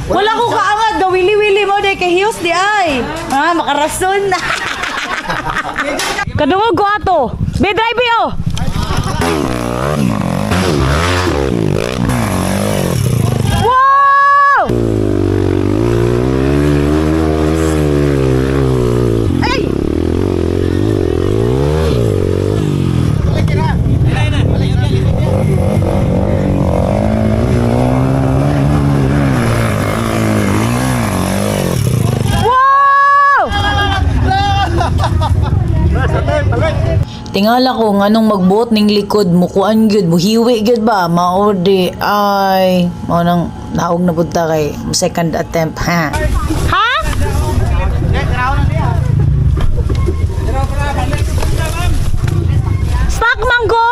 Wala ko kaangat, gawili-wili mo day kay Hughes di ay. Ah, makarason na. Kadungog ko ato. Be drive yo. Wow! Ay! Tingala ko nga nung magbuot ning likod mo kuan gyud mo hiwi gyud ba mao di ay mao nang naog na budta kay second attempt ha. Ha? Stock mango.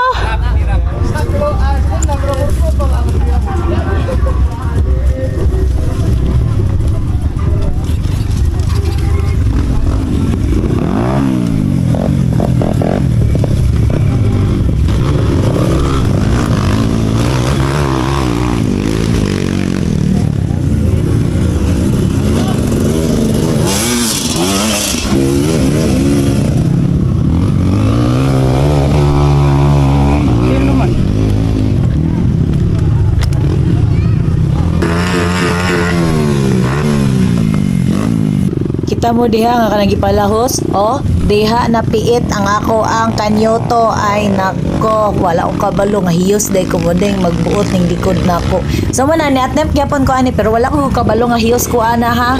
Kita mo diha nga kanang gipalahos, oh, diha napiit ang ako ang kanyoto ay nako, wala ko kabalo nga hiyos day ko modeng magbuot ning likod nako. So mo na ni attempt gyapon ko ani pero wala ko kabalo nga hiyos ko ana ha.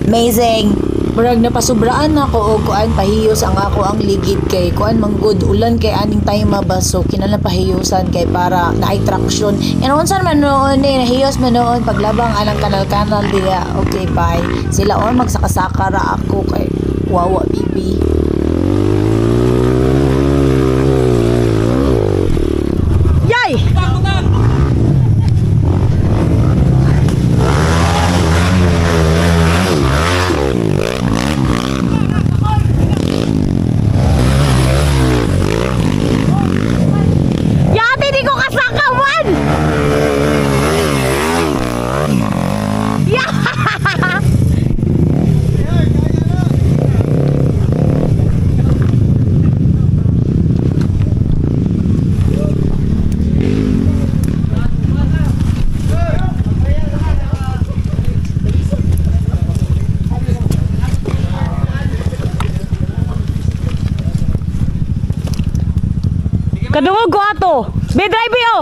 Amazing. Murag napasubraan ako og kuan pahiyos ang ako ang ligid kay kuan manggod ulan kay aning tayo mabaso kinahanglan pahiyosan kay para naay traction. And unsan man noon ni nahiyos man noon paglabang anang kanal-kanal diya. Okay, bye. Sila on magsakasaka ra ako kay wawa bibi. Yay! Kadungog ko ato. Be drive yo.